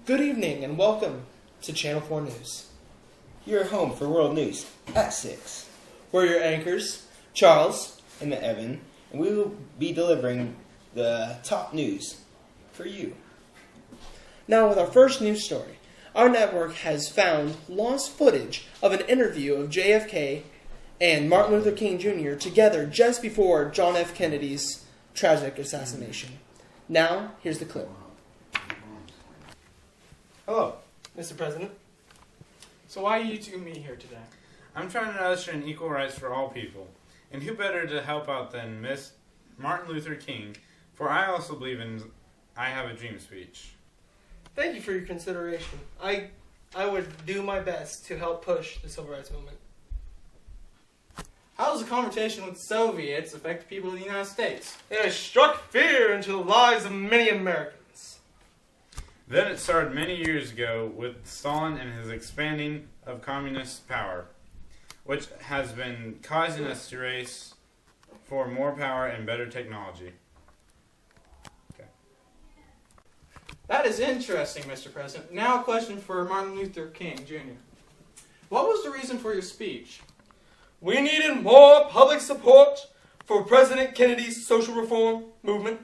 Good evening and welcome to Channel 4 News. Your home for world news at 6. We're your anchors, Charles And Evan, and we will be delivering the top news for you. Now with our first news story, our network has found lost footage of an interview of JFK and Martin Luther King Jr. together just before John F. Kennedy's tragic assassination. Now, here's the clip. Hello. Mr. President. So why are you two meet here today? I'm trying to usher in equal rights for all people. And who better to help out than Miss Martin Luther King, for I also believe in I Have a Dream speech. Thank you for your consideration. I would do my best to help push the civil rights movement. How does the confrontation with the Soviets affect the people of the United States? It has struck fear into the lives of many Americans. Then it started many years ago with Stalin and his expanding of communist power, which has been causing us to race for more power and better technology. Okay. That is interesting, Mr. President. Now a question for Martin Luther King, Jr. What was the reason for your speech? We needed more public support for President Kennedy's social reform movement,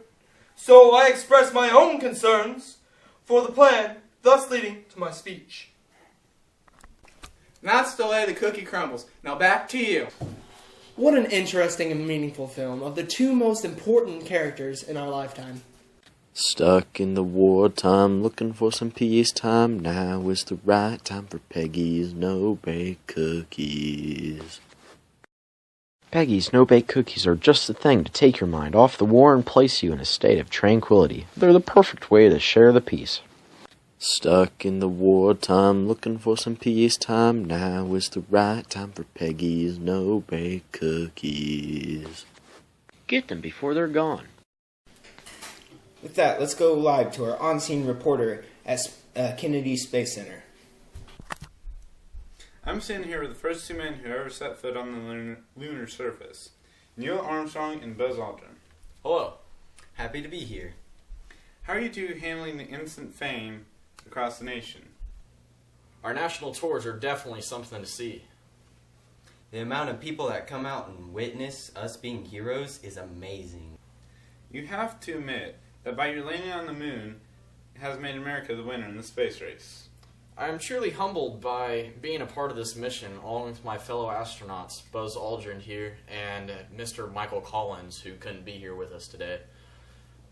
so I expressed my own concerns for the plan, thus leading to my speech. That's the way the cookie crumbles. Now back to you. What an interesting and meaningful film of the two most important characters in our lifetime. Stuck in the wartime, looking for some peacetime. Now is the right time for Peggie's no-bake cookies. Peggie's no-bake cookies are just the thing to take your mind off the war and place you in a state of tranquility. They're the perfect way to share the peace. Stuck in the wartime, looking for some peacetime. Now is the right time for Peggie's no-bake cookies. Get them before they're gone. With that, let's go live to our on-scene reporter at Kennedy Space Center. I'm standing here with the first two men who ever set foot on the lunar surface, Neil Armstrong and Buzz Aldrin. Hello. Happy to be here. How are you two handling the instant fame across the nation? Our national tours are definitely something to see. The amount of people that come out and witness us being heroes is amazing. You have to admit that by your landing on the moon, it has made America the winner in the space race. I am truly humbled by being a part of this mission, along with my fellow astronauts, Buzz Aldrin here, and Mr. Michael Collins, who couldn't be here with us today.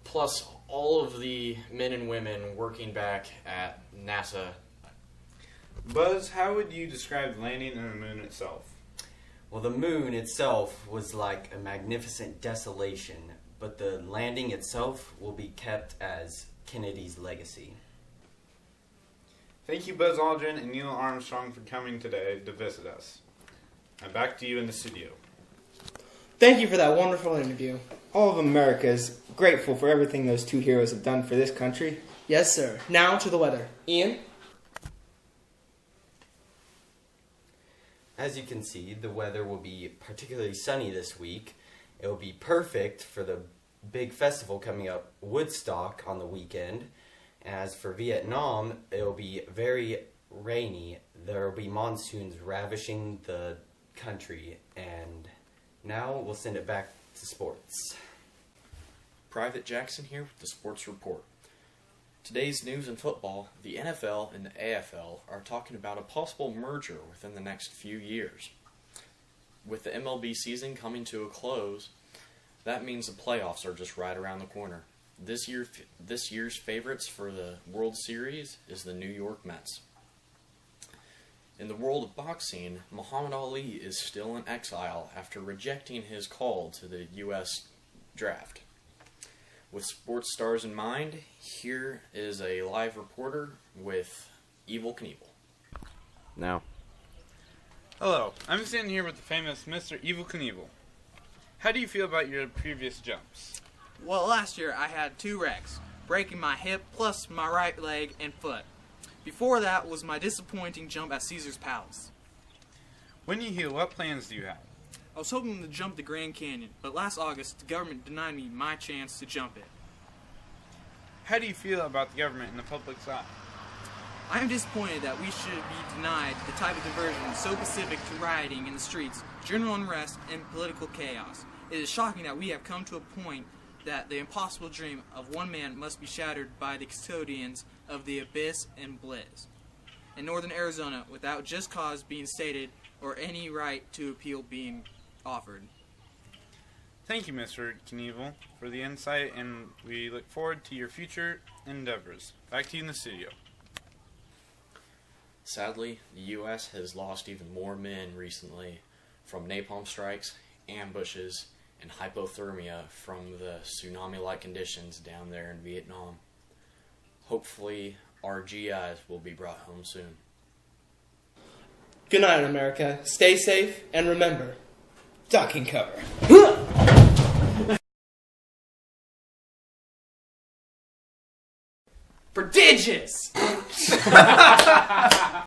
Plus, all of the men and women working back at NASA. Buzz, how would you describe landing on the moon itself? Well, the moon itself was like a magnificent desolation, but the landing itself will be kept as Kennedy's legacy. Thank you, Buzz Aldrin and Neil Armstrong, for coming today to visit us. Now back to you in the studio. Thank you for that wonderful interview. All of America is grateful for everything those two heroes have done for this country. Yes, sir. Now to the weather. Ian? As you can see, the weather will be particularly sunny this week. It will be perfect for the big festival coming up, Woodstock, on the weekend. As for Vietnam, it will be very rainy. There will be monsoons ravishing the country. And now we'll send it back to sports. Private Jackson here with the Sports Report. Today's news in football, the NFL and the AFL are talking about a possible merger within the next few years. With the MLB season coming to a close, that means the playoffs are just right around the corner. This year's favorites for the World Series is the New York Mets. In the world of boxing, Muhammad Ali is still in exile after rejecting his call to the U.S. draft. With sports stars in mind, here is a live reporter with Evel Knievel. Now. Hello, I'm standing here with the famous Mr. Evel Knievel. How do you feel about your previous jumps? Well, last year I had 2 wrecks, breaking my hip plus my right leg and foot. Before that was my disappointing jump at Caesar's Palace. When you heal, what plans do you have? I was hoping to jump the Grand Canyon, but last August the government denied me my chance to jump it. How do you feel about the government and the public's eye? I am disappointed that we should be denied the type of diversion so specific to rioting in the streets, general unrest, and political chaos. It is shocking that we have come to a point that the impossible dream of one man must be shattered by the custodians of the abyss and bliss. In northern Arizona, without just cause being stated or any right to appeal being offered. Thank you, Mr. Knievel, for the insight, and we look forward to your future endeavors. Back to you in the studio. Sadly, the U.S. has lost even more men recently from napalm strikes, ambushes, and hypothermia from the tsunami-like conditions down there in Vietnam. Hopefully, our GIs will be brought home soon. Good night, America. Stay safe, and remember, Duck and cover. Prodigious!